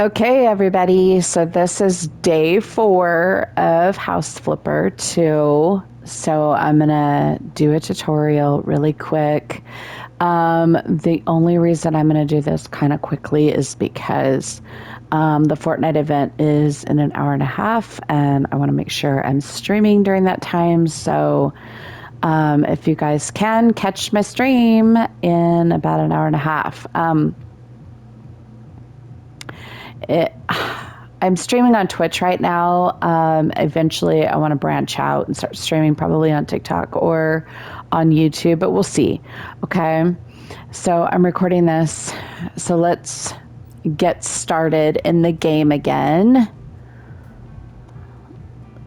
Okay, everybody. So this is day 4 of House Flipper 2. So I'm going to do a tutorial really quick. The only reason I'm going to do this kind of quickly is because the Fortnite event is in an hour and a half, and I want to make sure I'm streaming during that time. So if you guys can catch my stream in about an hour and a half. I'm streaming on Twitch right now. Eventually, I want to branch out and start streaming probably on TikTok or on YouTube, but we'll see. Okay. So I'm recording this. So let's get started in the game again.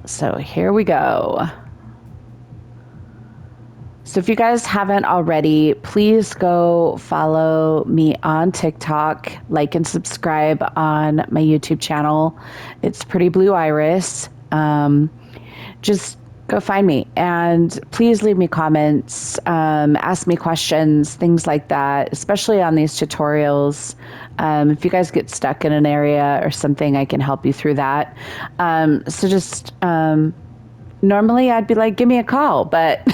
So here we go. So if you guys haven't already, please go follow me on TikTok, like and subscribe on my YouTube channel. It's Pretty Blue Iris. Just go find me and please leave me comments, ask me questions, things like that, especially on these tutorials. If you guys get stuck in an area or something, I can help you through that. So just normally I'd be like, give me a call, but we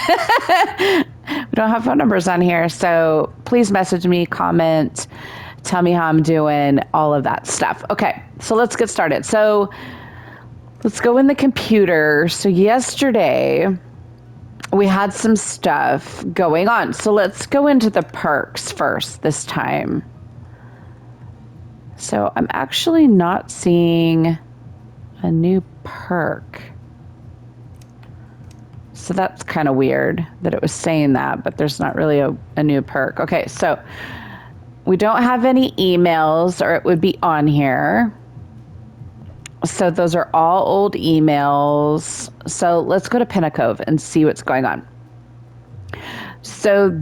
don't have phone numbers on here. So please message me, comment, tell me how I'm doing, all of that stuff. Okay, so let's get started. So let's go in the computer. So yesterday we had some stuff going on. So let's go into the perks first this time. So I'm actually not seeing a new perk. So that's kind of weird that it was saying that, but there's not really a new perk. Okay, so we don't have any emails, or it would be on here. So those are all old emails. So let's go to Pinnacove and see what's going on. So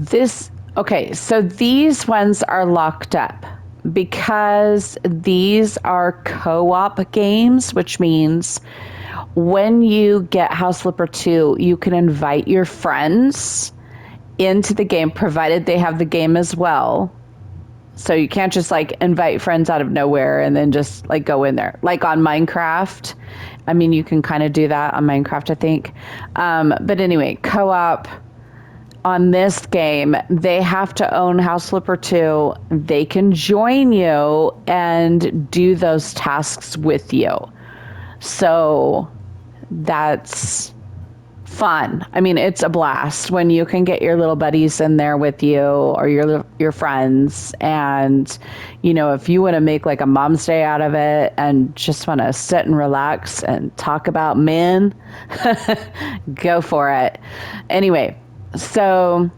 so these ones are locked up because these are co-op games, which means when you get House Flipper 2, you can invite your friends into the game, provided they have the game as well. So you can't just like invite friends out of nowhere and then just like go in there. Like on Minecraft. I mean, you can kind of do that on Minecraft, I think. But anyway, co-op on this game, they have to own House Flipper 2. They can join you and do those tasks with you. So that's fun. I mean, it's a blast when you can get your little buddies in there with you or your friends. And, you know, if you want to make like a mom's day out of it and just want to sit and relax and talk about men, go for it. Anyway, so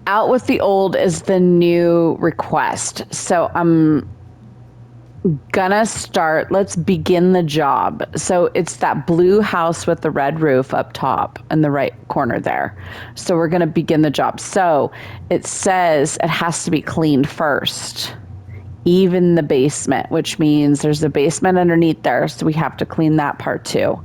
out with the old is the new request. So I'm gonna start, let's begin the job. So it's that blue house with the red roof up top in the right corner there. So we're gonna begin the job. So it says it has to be cleaned first, even the basement, which means there's a basement underneath there. So we have to clean that part too.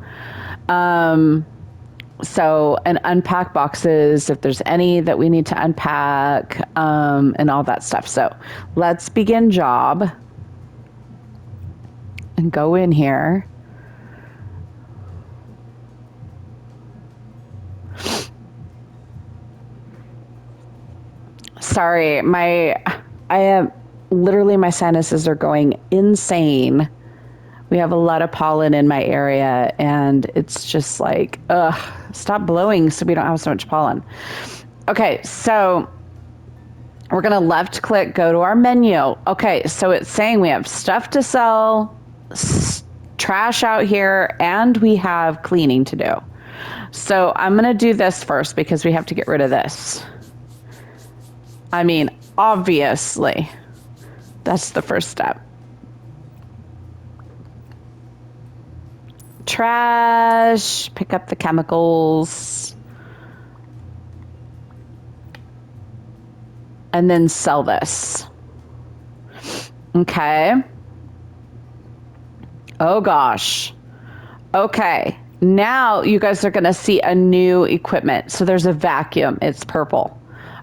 So, and unpack boxes if there's any that we need to unpack, and all that stuff. So let's begin job. And go in here. Sorry, my sinuses are going insane. We have a lot of pollen in my area and it's just like, stop blowing so we don't have so much pollen. Okay, so we're gonna left click, go to our menu. Okay, so it's saying we have stuff to sell, trash out here, and we have cleaning to do. So I'm gonna do this first because we have to get rid of this. I mean, obviously, that's the first step. Trash, pick up the chemicals, and then sell this. Okay. Oh gosh. Okay. Now you guys are going to see a new equipment. So there's a vacuum. It's purple.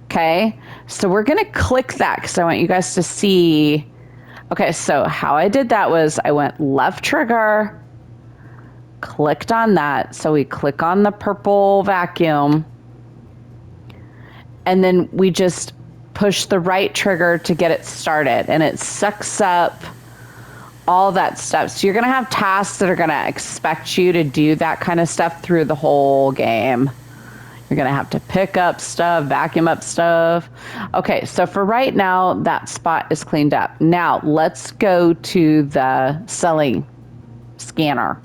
Okay. So we're going to click that because I want you guys to see Okay, so how I did that was I went left trigger, clicked on that. So we click on the purple vacuum, and then we just push the right trigger to get it started, and it sucks up all that stuff. So you're gonna have tasks that are gonna expect you to do that kind of stuff through the whole game. You're gonna have to pick up stuff, vacuum up stuff. Okay, so for right now, that spot is cleaned up. Now let's go to the selling scanner.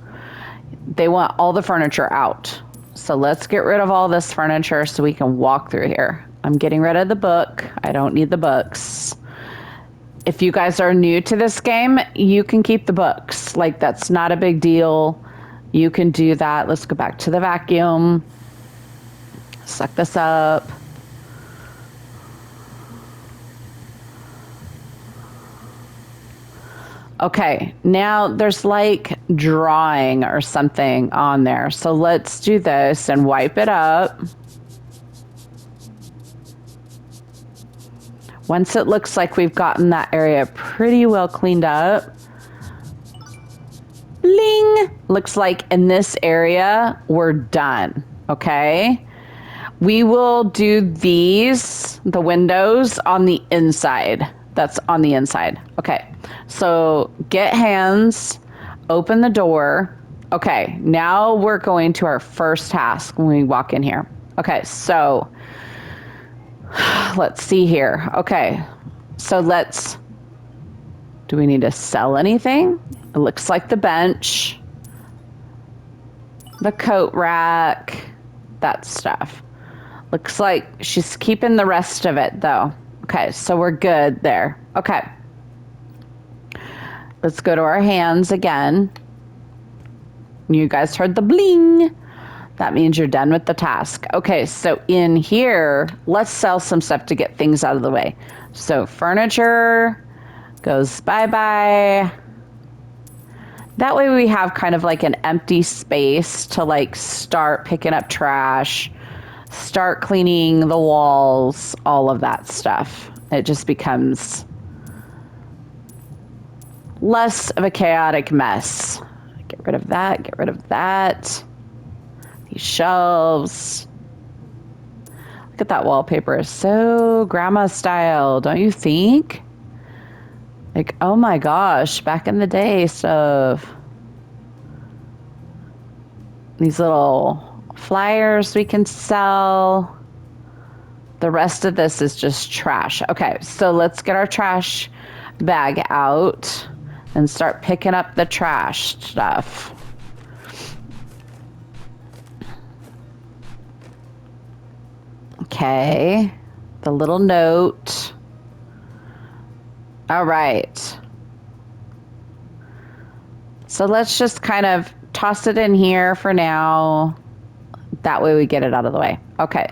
They want all the furniture out. So let's get rid of all this furniture so we can walk through here. I'm getting rid of the book. I don't need the books. If you guys are new to this game, you can keep the books. Like, that's not a big deal. You can do that. Let's go back to the vacuum. Suck this up. Okay, now there's like drawing or something on there. So let's do this and wipe it up. Once it looks like we've gotten that area pretty well cleaned up, bling, looks like in this area, we're done, okay? We will do these, the windows, on the inside. That's on the inside. Okay, so get hands, open the door. Okay, now we're going to our first task when we walk in here. Okay, so let's see here. Okay, so do we need to sell anything? It looks like the bench, the coat rack, that stuff. Looks like she's keeping the rest of it though. Okay, so we're good there. Okay. Let's go to our hands again. You guys heard the bling. That means you're done with the task. Okay, so in here, let's sell some stuff to get things out of the way. So furniture goes bye-bye. That way we have kind of like an empty space to like start picking up trash, start cleaning the walls, all of that stuff. It just becomes less of a chaotic mess. Get rid of that, get rid of that. These shelves. Look at that wallpaper. It's so grandma style, don't you think? Like, oh my gosh, back in the day stuff. These little flyers we can sell. The rest of this is just trash. Okay, so let's get our trash bag out and start picking up the trash stuff. Okay, the little note. All right. So let's just kind of toss it in here for now. That way we get it out of the way. Okay.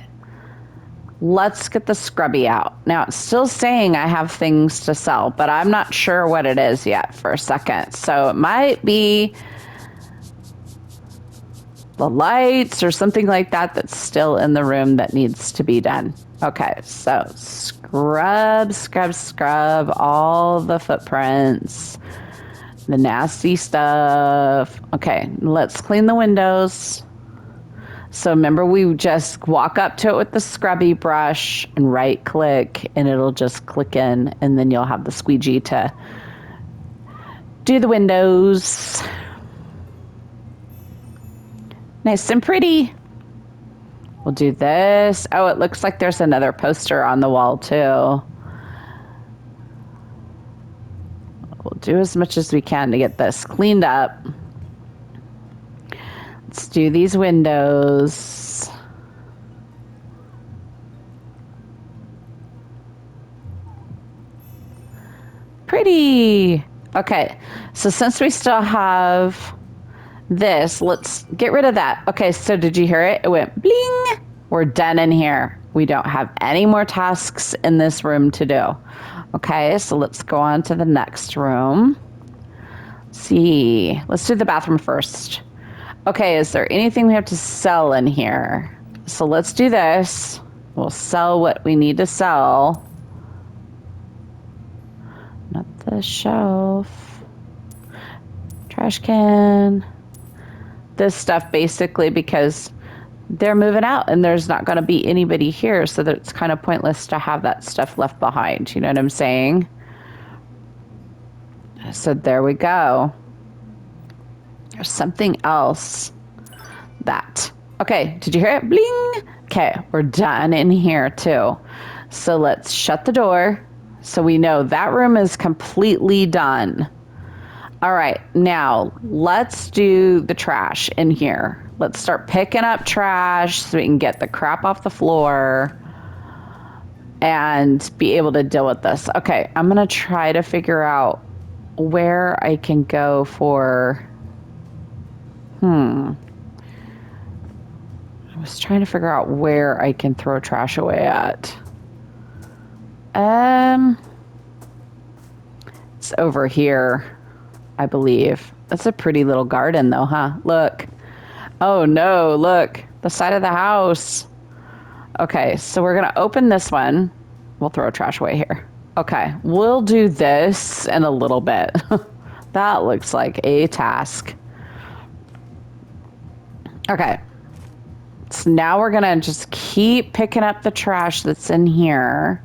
Let's get the scrubby out. Now it's still saying I have things to sell, but I'm not sure what it is yet for a second. So it might be the lights or something like that that's still in the room that needs to be done. Okay, so scrub, scrub, scrub all the footprints, the nasty stuff. Okay, let's clean the windows. So remember, we just walk up to it with the scrubby brush and right click and it'll just click in, and then you'll have the squeegee to do the windows. Nice and pretty. We'll do this. Oh, it looks like there's another poster on the wall too. We'll do as much as we can to get this cleaned up. Let's do these windows. Pretty. Okay, so since we still have this, let's get rid of that. Okay, so did you hear it? It went bling. We're done in here. We don't have any more tasks in this room to do. Okay, so let's go on to the next room. Let's see. Let's do the bathroom first. Okay, is there anything we have to sell in here? So let's do this. We'll sell what we need to sell. Not the shelf. Trash can. This stuff basically because they're moving out and there's not going to be anybody here, so that it's kind of pointless to have that stuff left behind. You know what I'm saying? So there we go. There's something else. That. Okay, did you hear it? Bling! Okay, we're done in here too. So let's shut the door so we know that room is completely done. All right, now let's do the trash in here. Let's start picking up trash so we can get the crap off the floor and be able to deal with this. Okay, I'm gonna try to figure out where I can go for, I was trying to figure out where I can throw trash away at. It's over here, I believe. That's a pretty little garden though, huh? Look. Oh no, look. The side of the house. Okay, so we're gonna open this one. We'll throw trash away here. Okay, we'll do this in a little bit. That looks like a task. Okay. So now we're gonna just keep picking up the trash that's in here.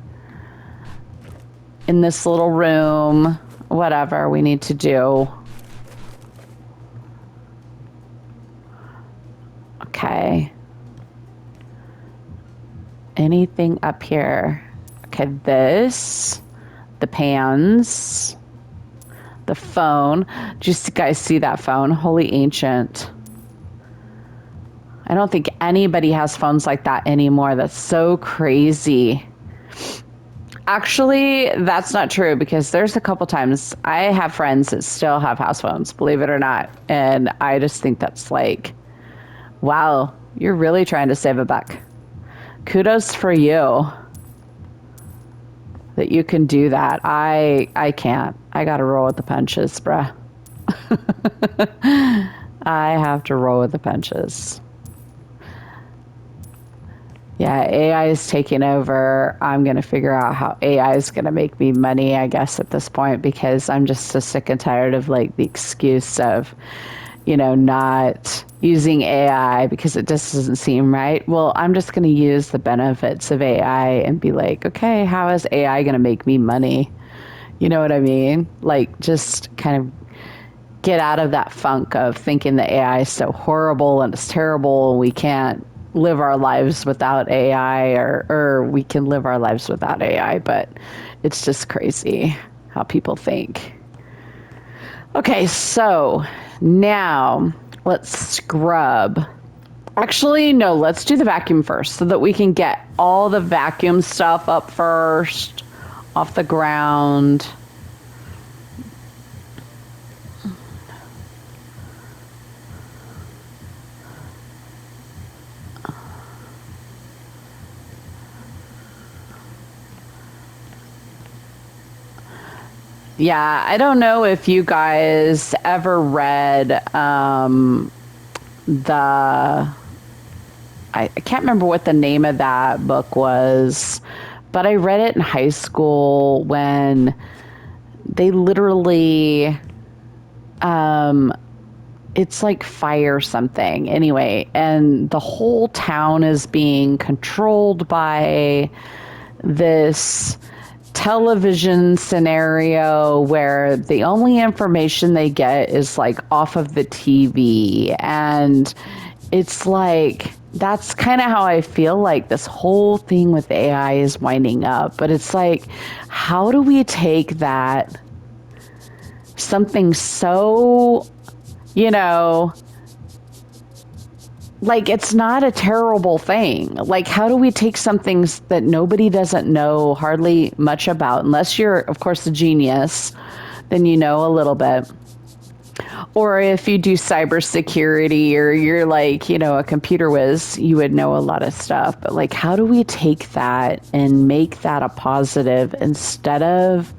In this little room. Whatever we need to do. Okay. Anything up here? Okay, this. The pans. The phone. Do you guys see that phone? Holy ancient. I don't think anybody has phones like that anymore. That's so crazy. Actually, that's not true because there's a couple times I have friends that still have house phones, believe it or not. And I just think that's like, wow, you're really trying to save a buck. Kudos for you that you can do that. I can't. I gotta roll with the punches, bruh. I have to roll with the punches. Yeah, AI is taking over. I'm going to figure out how AI is going to make me money, I guess, at this point, because I'm just so sick and tired of like the excuse of, not using AI because it just doesn't seem right. Well, I'm just going to use the benefits of AI and be like, okay, how is AI going to make me money? You know what I mean? Like, just kind of get out of that funk of thinking that AI is so horrible and it's terrible and we can't live our lives without AI, or we can live our lives without AI, but it's just crazy how people think. Okay, so now let's scrub. Actually, no, let's do the vacuum first so that we can get all the vacuum stuff up first off the ground. Yeah, I don't know if you guys ever read I can't remember what the name of that book was, but I read it in high school when they literally, it's like fire something anyway, and the whole town is being controlled by this television scenario where the only information they get is like off of the TV. And it's like, that's kind of how I feel like this whole thing with AI is winding up. But it's like, how do we take that, something so, like, it's not a terrible thing. Like, how do we take some things that nobody doesn't know hardly much about, unless you're, of course, a genius, then you know a little bit. Or if you do cybersecurity or you're like, a computer whiz, you would know a lot of stuff. But like, how do we take that and make that a positive instead of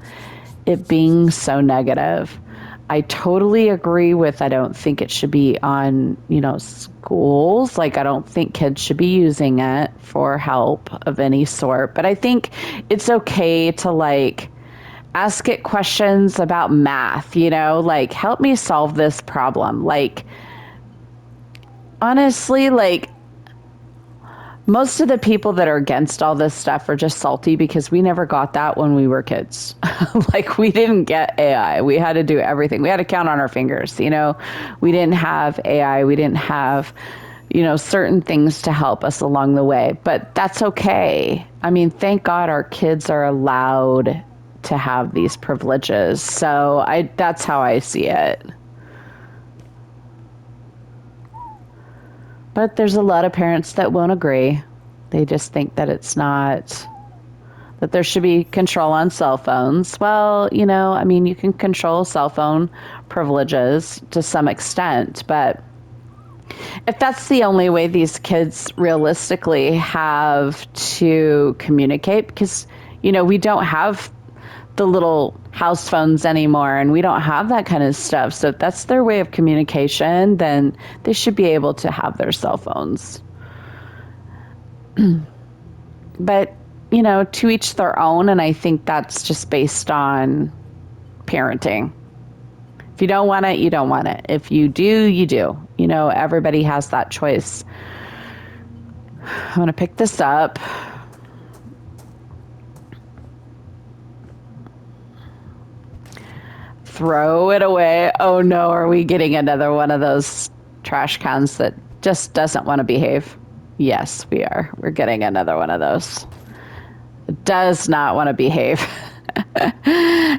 it being so negative? I totally agree with, I don't think it should be on, schools. Like, I don't think kids should be using it for help of any sort. But I think it's okay to, like, Ask it questions about math, like, help me solve this problem. Like, honestly, like, most of the people that are against all this stuff are just salty because we never got that when we were kids. Like, we didn't get AI. We had to do everything. We had to count on our fingers, We didn't have AI. We didn't have, certain things to help us along the way. But that's okay. I mean, thank God our kids are allowed to have these privileges. So that's how I see it. But there's a lot of parents that won't agree. They just think that it's not, that there should be control on cell phones. Well, I mean, you can control cell phone privileges to some extent, but if that's the only way these kids realistically have to communicate, because, we don't have the little house phones anymore and we don't have that kind of stuff. So if that's their way of communication, then they should be able to have their cell phones. But, to each their own. And I think that's just based on parenting. If you don't want it, you don't want it. If you do, you do. Everybody has that choice. I'm going to pick this up. Throw it away. Oh no, are we getting another one of those trash cans that just doesn't want to behave? Yes, we are. We're getting another one of those. It does not want to behave.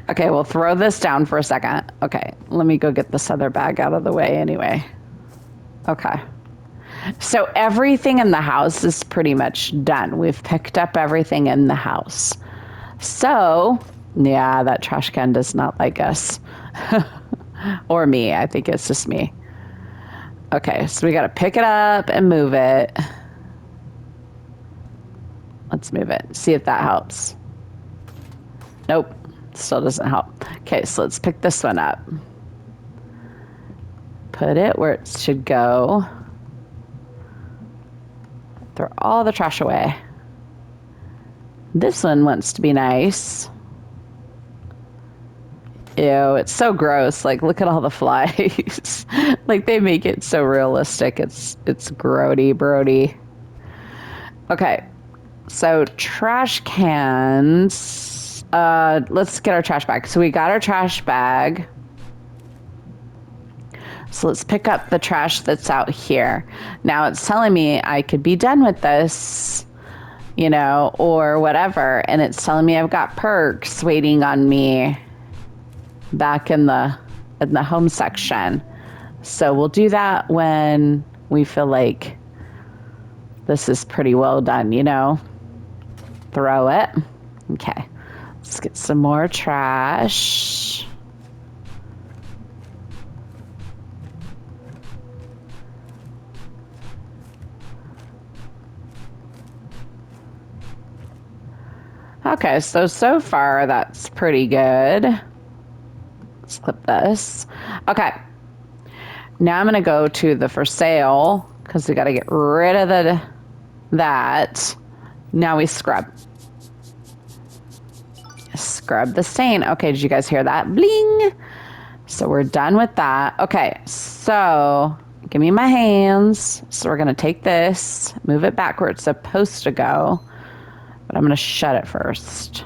Okay, we'll throw this down for a second. Okay, let me go get this other bag out of the way anyway. Okay. So everything in the house is pretty much done. We've picked up everything in the house. So, yeah, that trash can does not like us. Or me. I think it's just me. Okay, so we got to pick it up and move it. Let's move it. See if that helps. Nope. Still doesn't help. Okay, so let's pick this one up. Put it where it should go. Throw all the trash away. This one wants to be nice. Ew, it's so gross. Like, look at all the flies. Like, they make it so realistic. It's grody, brody. Okay, so trash cans. Let's get our trash bag. So we got our trash bag. So let's pick up the trash that's out here. Now it's telling me I could be done with this, or whatever. And it's telling me I've got perks waiting on me back in the home section. So we'll do that when we feel like this is pretty well done, Throw it. Okay. Let's get some more trash. Okay, so far that's pretty good. Let's clip this. Okay. Now I'm going to go to the for sale because we got to get rid of that. Now we scrub. Scrub the stain. Okay, did you guys hear that? Bling! So we're done with that. Okay, so give me my hands. So we're going to take this, move it back where it's supposed to go. But I'm going to shut it first.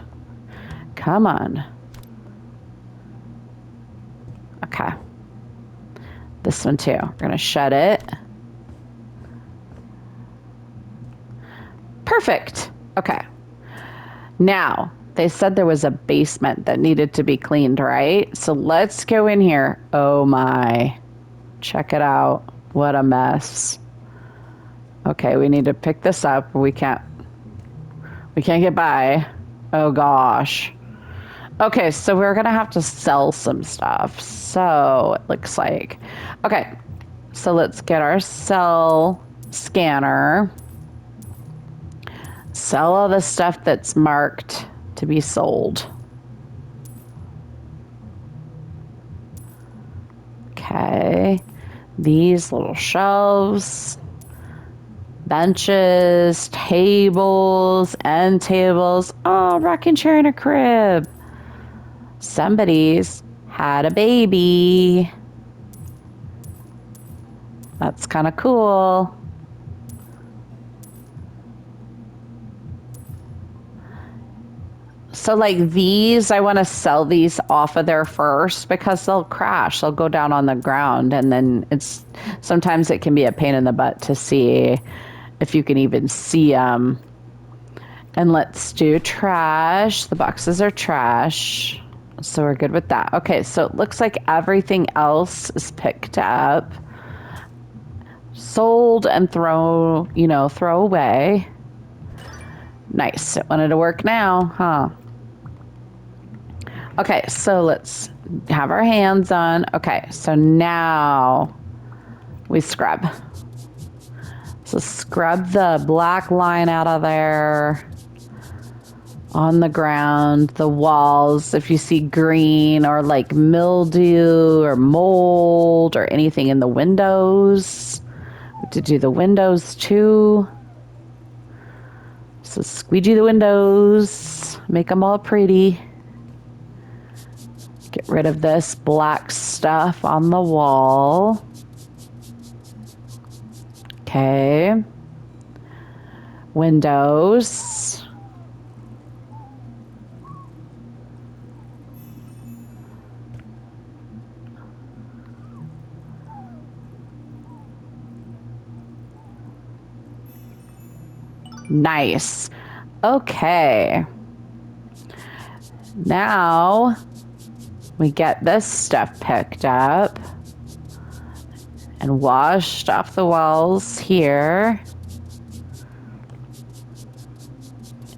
Come on. Okay. This one too. We're going to shut it. Perfect. Okay. Now, they said there was a basement that needed to be cleaned, right? So let's go in here. Oh my. Check it out. What a mess. Okay, we need to pick this up. We can't get by. Oh gosh. Okay, so we're gonna have to sell some stuff. So it looks like. Okay, so let's get our sell scanner. Sell all the stuff that's marked to be sold. Okay, these little shelves, benches, tables, end tables. Oh, rocking chair and a crib. Somebody's had a baby. That's kind of cool. So like these, I want to sell these off of there first because they'll crash. They'll go down on the ground, and then sometimes it can be a pain in the butt to see if you can even see them. And let's do trash. The boxes are trash. So we're good with that. Okay, so it looks like everything else is picked up, sold, and throw away. Nice. It wanted to work now, huh? Okay, so let's have our hands on. Okay, so now we scrub. So scrub the black line out of there. On the ground, the walls, if you see green or like mildew or mold or anything in the windows. We have to do the windows too. So squeegee the windows, make them all pretty. Get rid of this black stuff on the wall. Okay. Windows. Nice. Okay. Now we get this stuff picked up and washed off the walls here.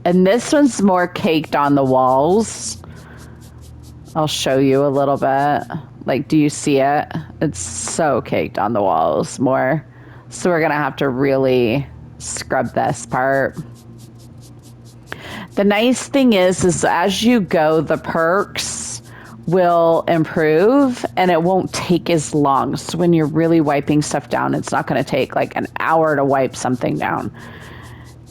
And this one's more caked on the walls. I'll show you a little bit. Like, do you see it? It's so caked on the walls more. So we're gonna have to really scrub this part. The nice thing is as you go, the perks will improve and it won't take as long. So when you're really wiping stuff down, it's not going to take like an hour to wipe something down.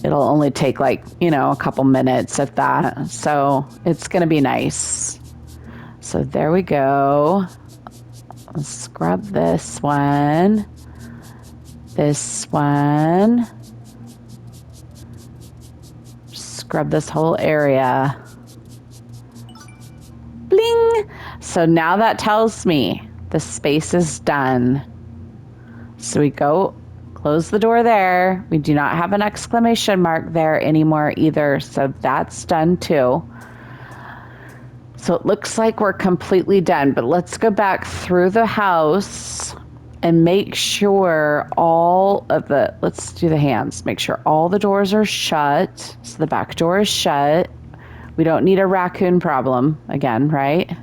It'll only take like, a couple minutes at that. So it's going to be nice. So there we go. Let's scrub this one. This one. Scrub this whole area. Bling! So now that tells me the space is done. So we go close the door there. We do not have an exclamation mark there anymore either. So that's done too. So it looks like we're completely done, but let's go back through the house and make sure let's do the hands. Make sure all the doors are shut. So the back door is shut. We don't need a raccoon problem again, right?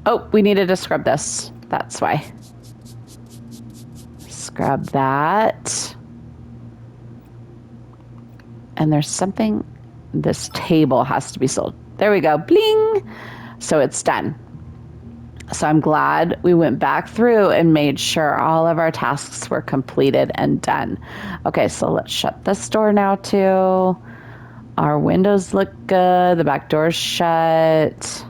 Oh, we needed to scrub this. That's why. Scrub that. And there's something, this table has to be sold. There we go, bling. So it's done. So I'm glad we went back through and made sure all of our tasks were completed and done. Okay, so let's shut this door now too. Our windows look good. The back door's shut.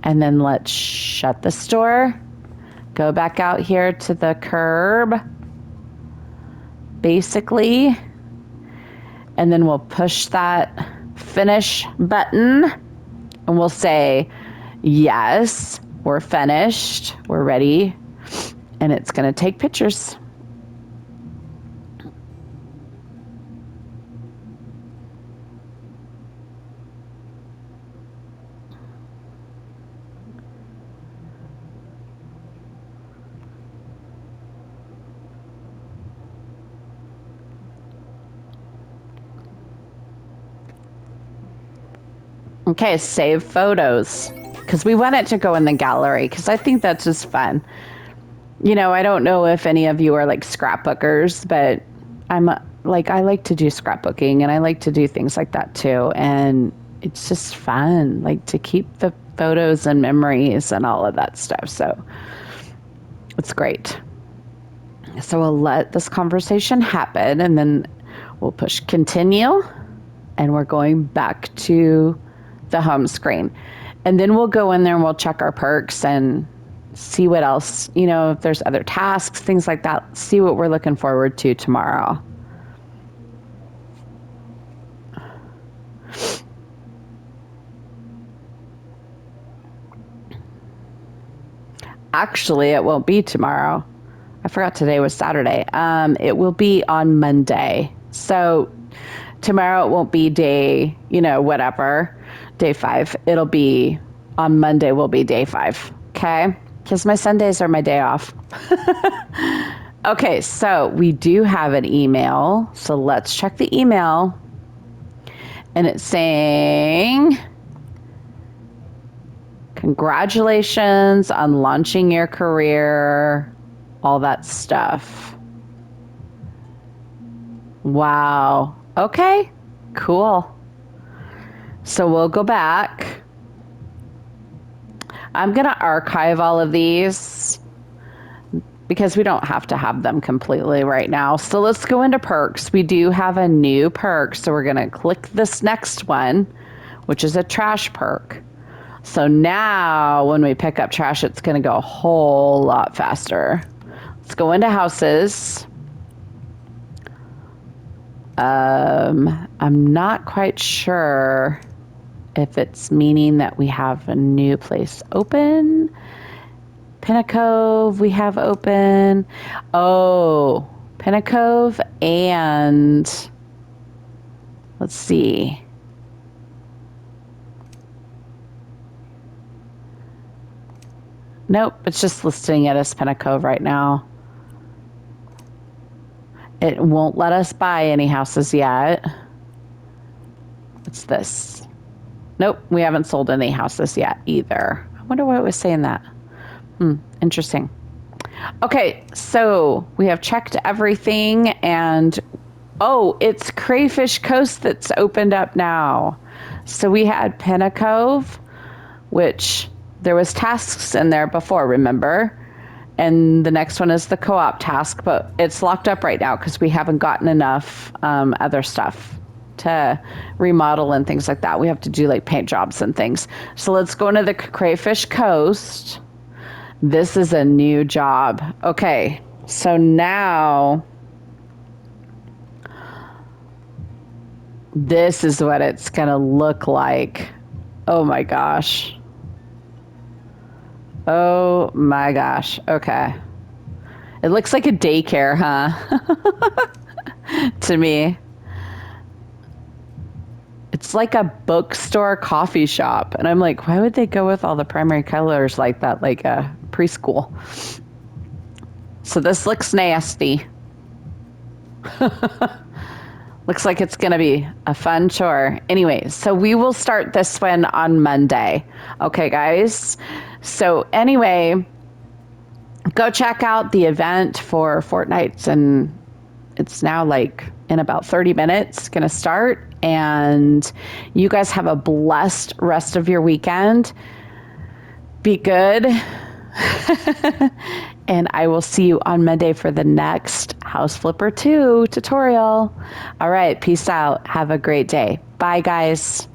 And then let's shut this door. Go back out here to the curb, basically. And then we'll push that finish button and we'll say, yes, we're finished, we're ready, and it's going to take pictures. Okay, save photos, because we want it to go in the gallery, because I think that's just fun. I don't know if any of you are like scrapbookers, but I like to do scrapbooking and I like to do things like that too. And it's just fun, like to keep the photos and memories and all of that stuff. So it's great. So we'll let this conversation happen and then we'll push continue. and we're going back to the home screen. And then we'll go in there and we'll check our perks and see what else, if there's other tasks, things like that, see what we're looking forward to tomorrow. Actually, it won't be tomorrow. I forgot today was Saturday. It will be on Monday. So tomorrow it won't be day, whatever, day 5. It'll be on Monday will be day 5. Okay? Because my Sundays are my day off. Okay, so we do have an email. So let's check the email. And it's saying, congratulations on launching your career, all that stuff. Wow. Okay, cool. So we'll go back. I'm going to archive all of these because we don't have to have them completely right now. So let's go into perks. We do have a new perk. So we're going to click this next one, which is a trash perk. So now when we pick up trash, it's going to go a whole lot faster. Let's go into houses. I'm not quite sure if it's meaning that we have a new place open. Pinnacove we have open. Oh, Pinnacove and let's see. Nope, it's just listing it as Pinnacove right now. It won't let us buy any houses yet. What's this? Nope, we haven't sold any houses yet either. I wonder why it was saying that. Interesting. Okay, so we have checked everything and it's Crayfish Coast that's opened up now. So we had Pinnacove, which there was tasks in there before, remember? And the next one is the co-op task, but it's locked up right now because we haven't gotten enough other stuff to remodel and things like that. We have to do like paint jobs and things. So let's go into the Crayfish Coast. This is a new job. Okay, so now this is what it's gonna look like. Oh my gosh. Oh my gosh. Okay. It looks like a daycare, huh? To me. It's like a bookstore coffee shop. And I'm like, why would they go with all the primary colors like that, like a preschool? So this looks nasty. Looks like it's going to be a fun chore. Anyway, so we will start this one on Monday. Okay, guys? So anyway, go check out the event for Fortnite. And it's now like in about 30 minutes going to start. And you guys have a blessed rest of your weekend. Be good. And I will see you on Monday for the next House Flipper 2 tutorial. All right, peace out. Have a great day. Bye, guys.